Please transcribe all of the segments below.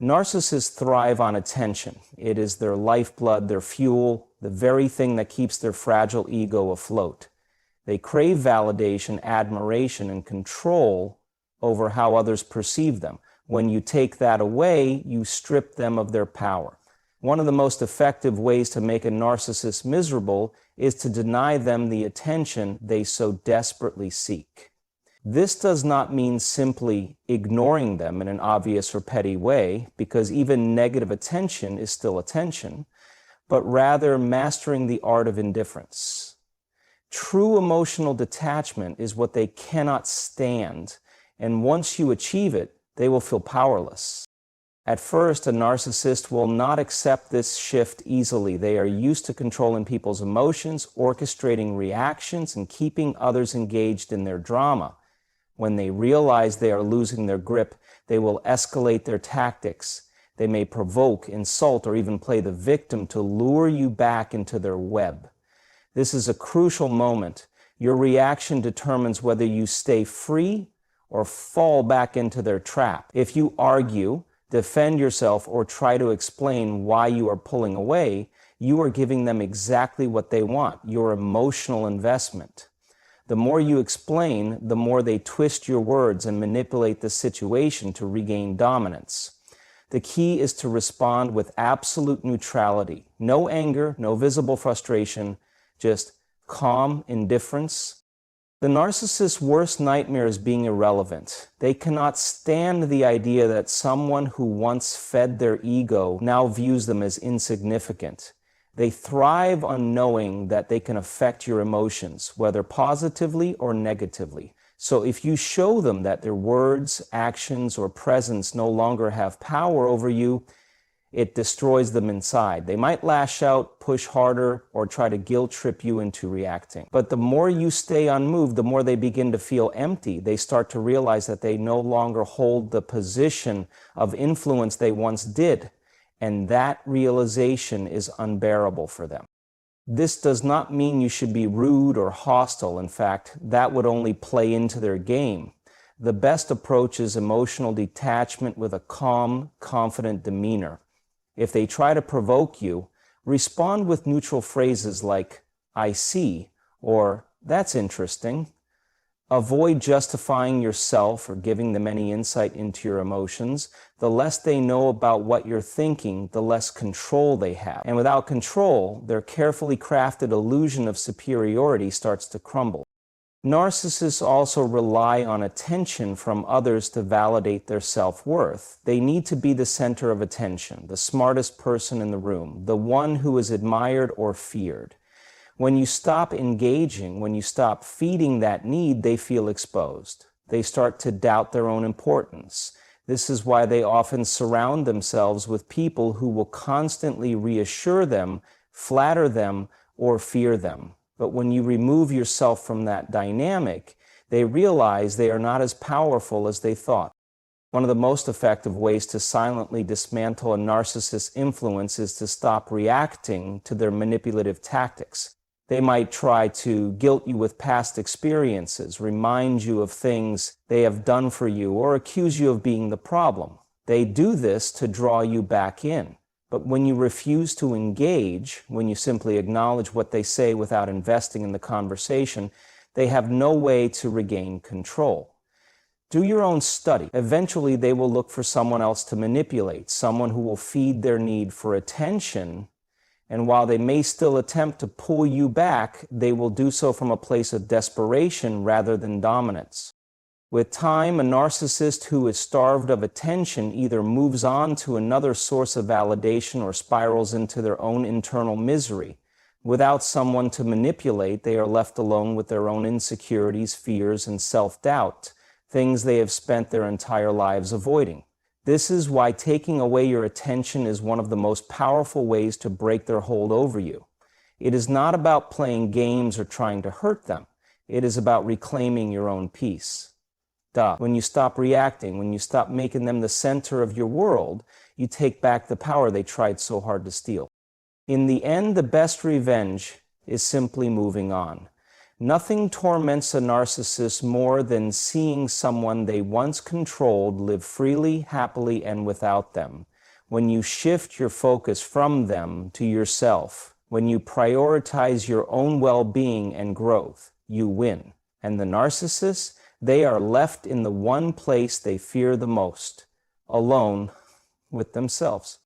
Narcissists thrive on attention. It is their lifeblood, their fuel, the very thing that keeps their fragile ego afloat. They crave validation, admiration, and control over how others perceive them. When you take that away, you strip them of their power. One of the most effective ways to make a narcissist miserable is to deny them the attention they so desperately seek. This does not mean simply ignoring them in an obvious or petty way, because even negative attention is still attention, but rather mastering the art of indifference. True emotional detachment is what they cannot stand, and once you achieve it, they will feel powerless. At first, a narcissist will not accept this shift easily. They are used to controlling people's emotions, orchestrating reactions, and keeping others engaged in their drama. When they realize they are losing their grip, they will escalate their tactics. They may provoke, insult, or even play the victim to lure you back into their web. This is a crucial moment. Your reaction determines whether you stay free or fall back into their trap. If you argue, defend yourself, or try to explain why you are pulling away, you are giving them exactly what they want, your emotional investment. The more you explain, the more they twist your words and manipulate the situation to regain dominance. The key is to respond with absolute neutrality. No anger, no visible frustration, just calm indifference. The narcissist's worst nightmare is being irrelevant. They cannot stand the idea that someone who once fed their ego now views them as insignificant. They thrive on knowing that they can affect your emotions, whether positively or negatively. So if you show them that their words, actions, or presence no longer have power over you, it destroys them inside. They might lash out, push harder, or try to guilt trip you into reacting. But the more you stay unmoved, the more they begin to feel empty. They start to realize that they no longer hold the position of influence they once did. And that realization is unbearable for them. This does not mean you should be rude or hostile. In fact, that would only play into their game. The best approach is emotional detachment with a calm, confident demeanor. If they try to provoke you, respond with neutral phrases like, "I see," or "That's interesting." Avoid justifying yourself or giving them any insight into your emotions. The less they know about what you're thinking, the less control they have. And without control, their carefully crafted illusion of superiority starts to crumble. Narcissists also rely on attention from others to validate their self-worth. They need to be the center of attention, the smartest person in the room, the one who is admired or feared. When you stop engaging, when you stop feeding that need, they feel exposed. They start to doubt their own importance. This is why they often surround themselves with people who will constantly reassure them, flatter them, or fear them. But when you remove yourself from that dynamic, they realize they are not as powerful as they thought. One of the most effective ways to silently dismantle a narcissist's influence is to stop reacting to their manipulative tactics. They might try to guilt you with past experiences, remind you of things they have done for you, or accuse you of being the problem. They do this to draw you back in. But when you refuse to engage, when you simply acknowledge what they say without investing in the conversation, they have no way to regain control. Do your own study. Eventually, they will look for someone else to manipulate, someone who will feed their need for attention. And while they may still attempt to pull you back, they will do so from a place of desperation rather than dominance. With time, a narcissist who is starved of attention either moves on to another source of validation or spirals into their own internal misery. Without someone to manipulate, they are left alone with their own insecurities, fears, and self-doubt, things they have spent their entire lives avoiding. This is why taking away your attention is one of the most powerful ways to break their hold over you. It is not about playing games or trying to hurt them. It is about reclaiming your own peace. When you stop reacting, when you stop making them the center of your world, you take back the power they tried so hard to steal. In the end, the best revenge is simply moving on. Nothing torments a narcissist more than seeing someone they once controlled live freely, happily, and without them. When you shift your focus from them to yourself, when you prioritize your own well-being and growth, you win. And the narcissists, they are left in the one place they fear the most, alone with themselves.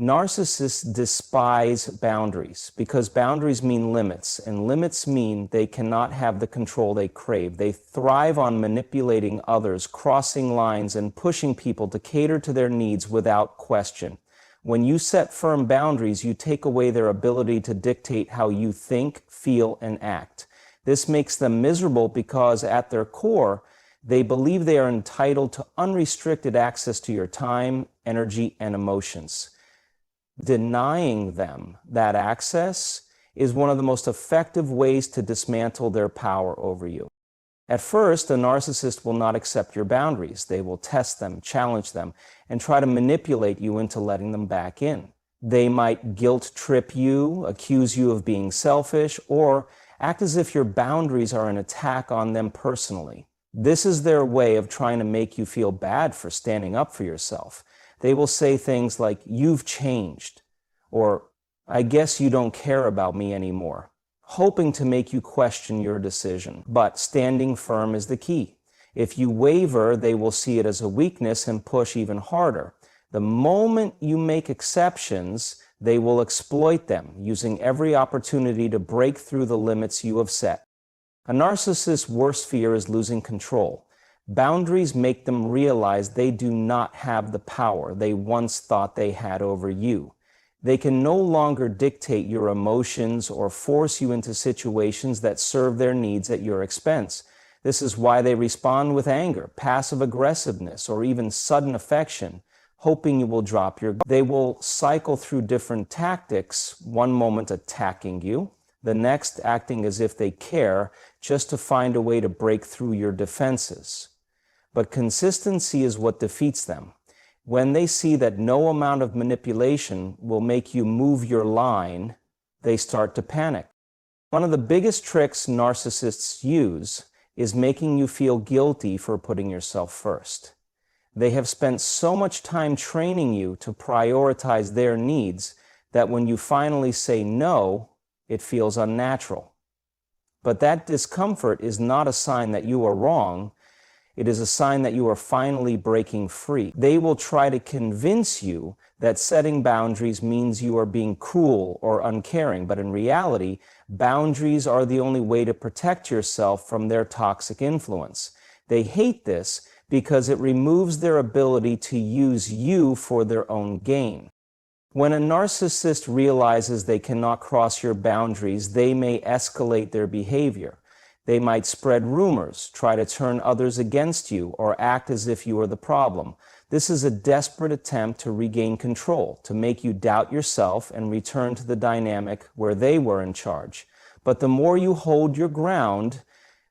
Narcissists despise boundaries because boundaries mean limits, and limits mean they cannot have the control they crave. They thrive on manipulating others, crossing lines, and pushing people to cater to their needs without question. When you set firm boundaries, you take away their ability to dictate how you think, feel, and act. This makes them miserable because at their core, they believe they are entitled to unrestricted access to your time, energy, and emotions. Denying them that access is one of the most effective ways to dismantle their power over you. At first, a narcissist will not accept your boundaries. They will test them, challenge them, and try to manipulate you into letting them back in. They might guilt trip you, accuse you of being selfish, or act as if your boundaries are an attack on them personally. This is their way of trying to make you feel bad for standing up for yourself. They will say things like, "You've changed," or "I guess you don't care about me anymore," hoping to make you question your decision. But standing firm is the key. If you waver, they will see it as a weakness and push even harder. The moment you make exceptions, they will exploit them, using every opportunity to break through the limits you have set. A narcissist's worst fear is losing control. Boundaries make them realize they do not have the power they once thought they had over you. They can no longer dictate your emotions or force you into situations that serve their needs at your expense. This is why they respond with anger, passive aggressiveness, or even sudden affection, hoping you will drop your guard. They will cycle through different tactics, one moment attacking you, the next acting as if they care, just to find a way to break through your defenses. But consistency is what defeats them. When they see that no amount of manipulation will make you move your line, they start to panic. One of the biggest tricks narcissists use is making you feel guilty for putting yourself first. They have spent so much time training you to prioritize their needs that when you finally say no, it feels unnatural. But that discomfort is not a sign that you are wrong. It is a sign that you are finally breaking free. They will try to convince you that setting boundaries means you are being cruel or uncaring, but in reality, boundaries are the only way to protect yourself from their toxic influence. They hate this because it removes their ability to use you for their own gain. When a narcissist realizes they cannot cross your boundaries, they may escalate their behavior. They might spread rumors, try to turn others against you, or act as if you are the problem. This is a desperate attempt to regain control, to make you doubt yourself and return to the dynamic where they were in charge. But the more you hold your ground,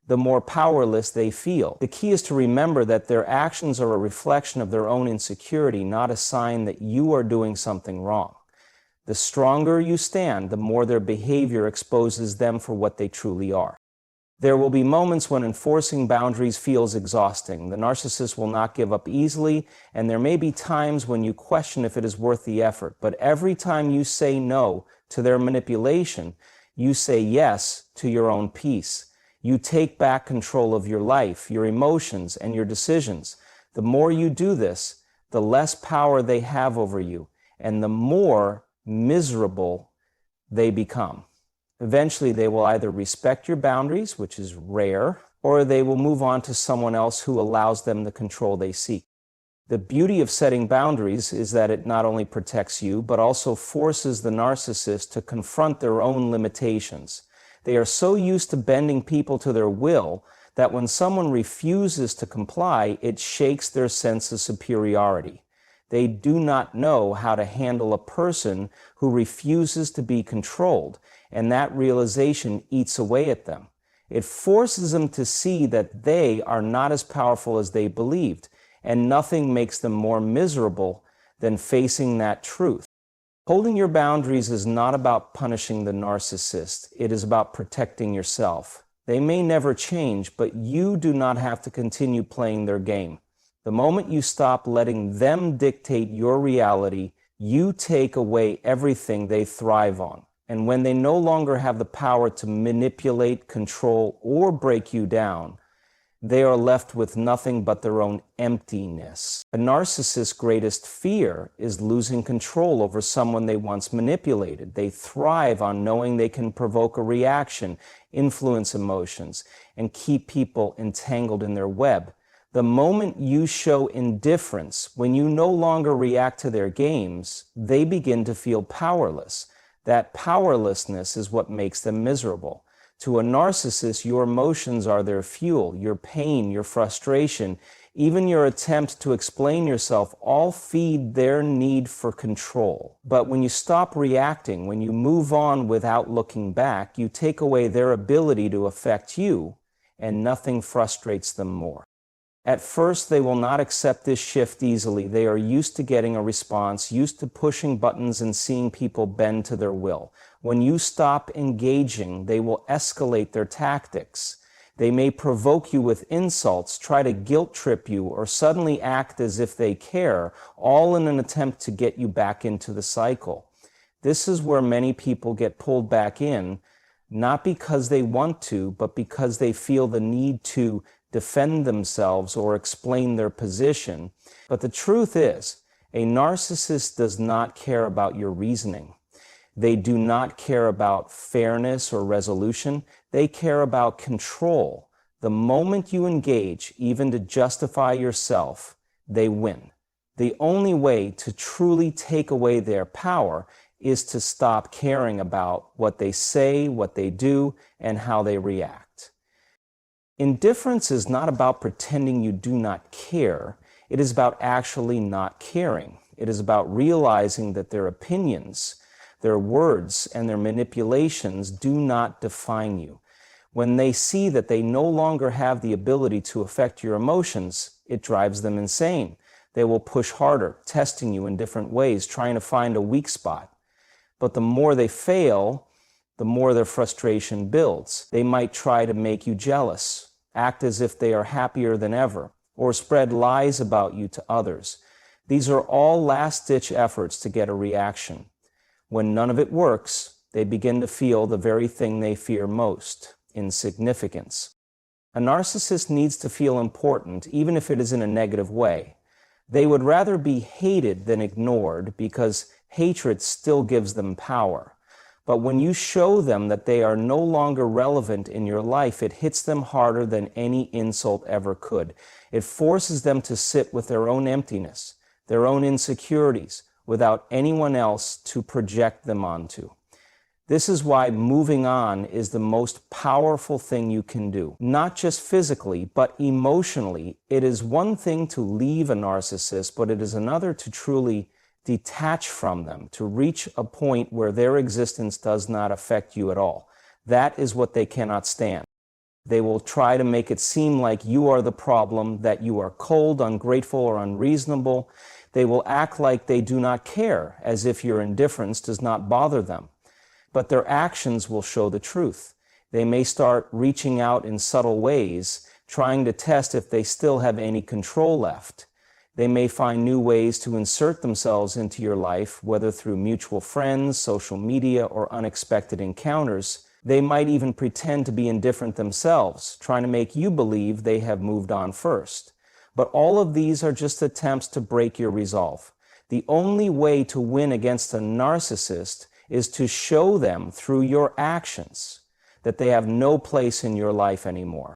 the more powerless they feel. The key is to remember that their actions are a reflection of their own insecurity, not a sign that you are doing something wrong. The stronger you stand, the more their behavior exposes them for what they truly are. There will be moments when enforcing boundaries feels exhausting. The narcissist will not give up easily, and there may be times when you question if it is worth the effort. But every time you say no to their manipulation, you say yes to your own peace. You take back control of your life, your emotions, and your decisions. The more you do this, the less power they have over you, and the more miserable they become. Eventually, they will either respect your boundaries, which is rare, or they will move on to someone else who allows them the control they seek. The beauty of setting boundaries is that it not only protects you, but also forces the narcissist to confront their own limitations. They are so used to bending people to their will that when someone refuses to comply, it shakes their sense of superiority. They do not know how to handle a person who refuses to be controlled, and that realization eats away at them. It forces them to see that they are not as powerful as they believed, and nothing makes them more miserable than facing that truth. Holding your boundaries is not about punishing the narcissist. It is about protecting yourself. They may never change, but you do not have to continue playing their game. The moment you stop letting them dictate your reality, You take away everything they thrive on. And when they no longer have the power to manipulate, control, or break you down, they are left with nothing but their own emptiness. A narcissist's greatest fear is losing control over someone they once manipulated. They thrive on knowing they can provoke a reaction, influence emotions, and keep people entangled in their web. The moment you show indifference, when you no longer react to their games, they begin to feel powerless. That powerlessness is what makes them miserable. To a narcissist, your emotions are their fuel. Your pain, your frustration, even your attempt to explain yourself all feed their need for control. But when you stop reacting, when you move on without looking back, you take away their ability to affect you, and nothing frustrates them more. At first, they will not accept this shift easily. They are used to getting a response, used to pushing buttons and seeing people bend to their will. When you stop engaging, they will escalate their tactics. They may provoke you with insults, try to guilt trip you, or suddenly act as if they care, all in an attempt to get you back into the cycle. This is where many people get pulled back in, not because they want to, but because they feel the need to defend themselves or explain their position. But the truth is, a narcissist does not care about your reasoning. They do not care about fairness or resolution. They care about control. The moment you engage, even to justify yourself, they win. The only way to truly take away their power is to stop caring about what they say, what they do, and how they react. Indifference is not about pretending you do not care. It is about actually not caring. It is about realizing that their opinions, their words, and their manipulations do not define you. When they see that they no longer have the ability to affect your emotions, it drives them insane. They will push harder, testing you in different ways, trying to find a weak spot. But the more they fail, the more their frustration builds. They might try to make you jealous, act as if they are happier than ever, or spread lies about you to others. These are all last-ditch efforts to get a reaction. When none of it works, they begin to feel the very thing they fear most: insignificance. A narcissist needs to feel important, even if it is in a negative way. They would rather be hated than ignored because hatred still gives them power. But when you show them that they are no longer relevant in your life, it hits them harder than any insult ever could. It forces them to sit with their own emptiness, their own insecurities, without anyone else to project them onto. This is why moving on is the most powerful thing you can do. Not just physically, but emotionally. It is one thing to leave a narcissist, but it is another to truly detach from them, to reach a point where their existence does not affect you at all. That is what they cannot stand. They will try to make it seem like you are the problem, that you are cold, ungrateful, or unreasonable. They will act like they do not care, as if your indifference does not bother them. But their actions will show the truth. They may start reaching out in subtle ways, trying to test if they still have any control left. They may find new ways to insert themselves into your life, whether through mutual friends, social media, or unexpected encounters. They might even pretend to be indifferent themselves, trying to make you believe they have moved on first. But all of these are just attempts to break your resolve. The only way to win against a narcissist is to show them through your actions that they have no place in your life anymore.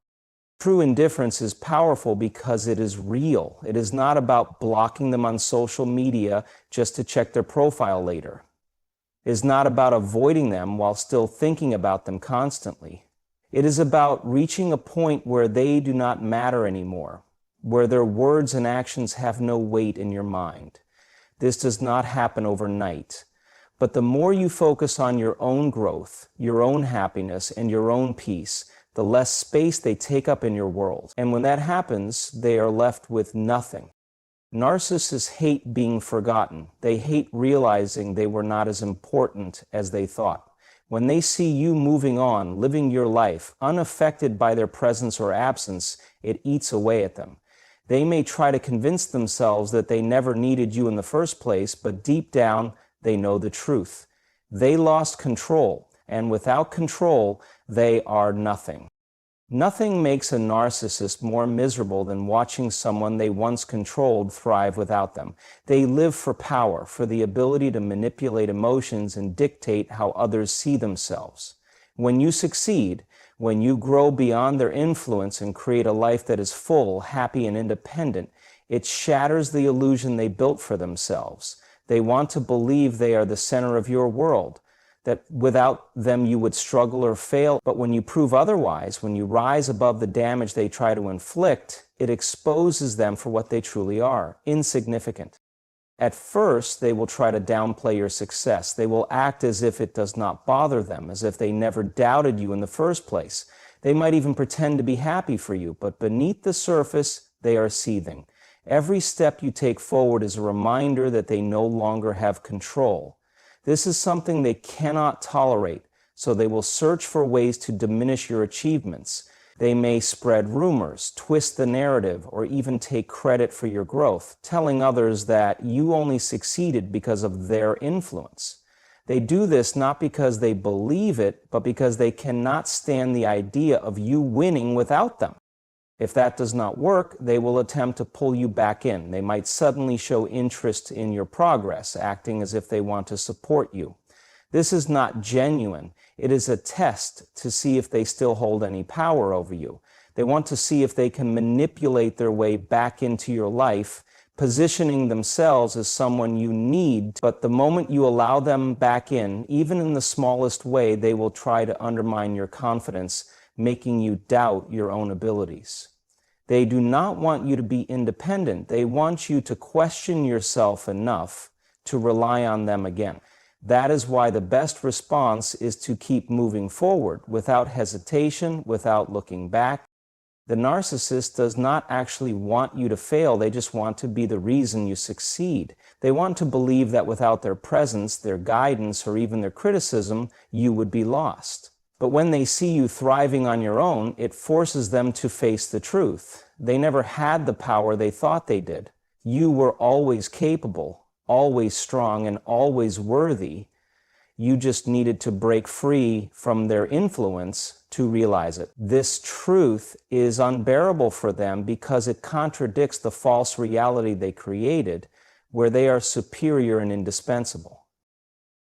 True indifference is powerful because it is real. It is not about blocking them on social media just to check their profile later. It is not about avoiding them while still thinking about them constantly. It is about reaching a point where they do not matter anymore, where their words and actions have no weight in your mind. This does not happen overnight. But the more you focus on your own growth, your own happiness, and your own peace, the less space they take up in your world. And when that happens, they are left with nothing. Narcissists hate being forgotten. They hate realizing they were not as important as they thought. When they see you moving on, living your life, unaffected by their presence or absence, it eats away at them. They may try to convince themselves that they never needed you in the first place, but deep down, they know the truth. They lost control, and without control, they are nothing. Nothing makes a narcissist more miserable than watching someone they once controlled thrive without them. They live for power, for the ability to manipulate emotions and dictate how others see themselves. When you succeed, when you grow beyond their influence and create a life that is full, happy, and independent, it shatters the illusion they built for themselves. They want to believe they are the center of your world, that without them you would struggle or fail. But when you prove otherwise, when you rise above the damage they try to inflict, it exposes them for what they truly are, insignificant. At first, they will try to downplay your success. They will act as if it does not bother them, as if they never doubted you in the first place. They might even pretend to be happy for you, but beneath the surface, they are seething. Every step you take forward is a reminder that they no longer have control. This is something they cannot tolerate, so they will search for ways to diminish your achievements. They may spread rumors, twist the narrative, or even take credit for your growth, telling others that you only succeeded because of their influence. They do this not because they believe it, but because they cannot stand the idea of you winning without them. If that does not work, they will attempt to pull you back in. They might suddenly show interest in your progress, acting as if they want to support you. This is not genuine. It is a test to see if they still hold any power over you. They want to see if they can manipulate their way back into your life, positioning themselves as someone you need. But the moment you allow them back in, even in the smallest way, they will try to undermine your confidence, making you doubt your own abilities. They do not want you to be independent. They want you to question yourself enough to rely on them again. That is why the best response is to keep moving forward without hesitation, without looking back. The narcissist does not actually want you to fail. They just want to be the reason you succeed. They want to believe that without their presence, their guidance, or even their criticism, you would be lost. But when they see you thriving on your own, it forces them to face the truth. They never had the power they thought they did. You were always capable, always strong, and always worthy. You just needed to break free from their influence to realize it. This truth is unbearable for them because it contradicts the false reality they created, where they are superior and indispensable.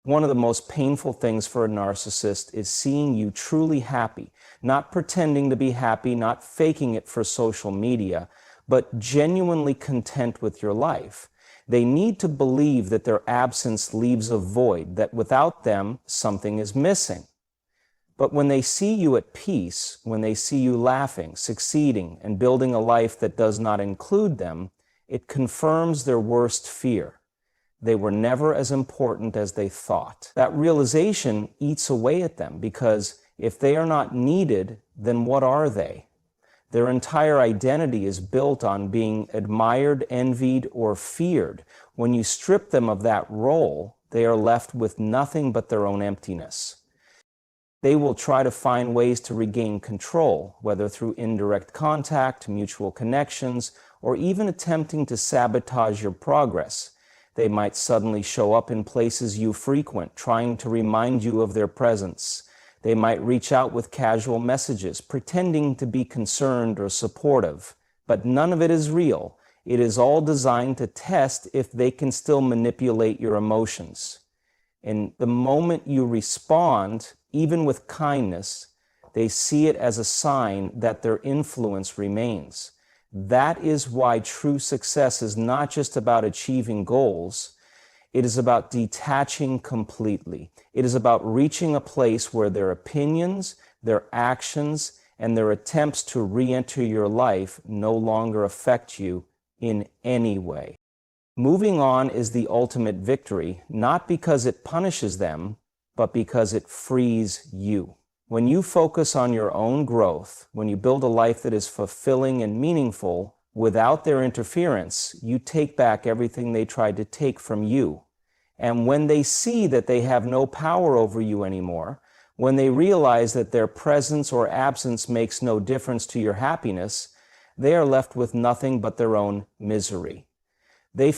One of the most painful things for a narcissist is seeing you truly happy, not pretending to be happy, not faking it for social media, but genuinely content with your life. They need to believe that their absence leaves a void, that without them, something is missing. But when they see you at peace, when they see you laughing, succeeding, and building a life that does not include them, it confirms their worst fear. They were never as important as they thought. That realization eats away at them because if they are not needed, then what are they? Their entire identity is built on being admired, envied, or feared. When you strip them of that role, they are left with nothing but their own emptiness. They will try to find ways to regain control, whether through indirect contact, mutual connections, or even attempting to sabotage your progress. They might suddenly show up in places you frequent, trying to remind you of their presence. They might reach out with casual messages, pretending to be concerned or supportive. But none of it is real. It is all designed to test if they can still manipulate your emotions. And the moment you respond, even with kindness, they see it as a sign that their influence remains. That is why true success is not just about achieving goals. It is about detaching completely. It is about reaching a place where their opinions, their actions, and their attempts to re-enter your life no longer affect you in any way. Moving on is the ultimate victory, not because it punishes them, but because it frees you. When you focus on your own growth, when you build a life that is fulfilling and meaningful without their interference, you take back everything they tried to take from you. And when they see that they have no power over you anymore, when they realize that their presence or absence makes no difference to your happiness, they are left with nothing but their own misery. They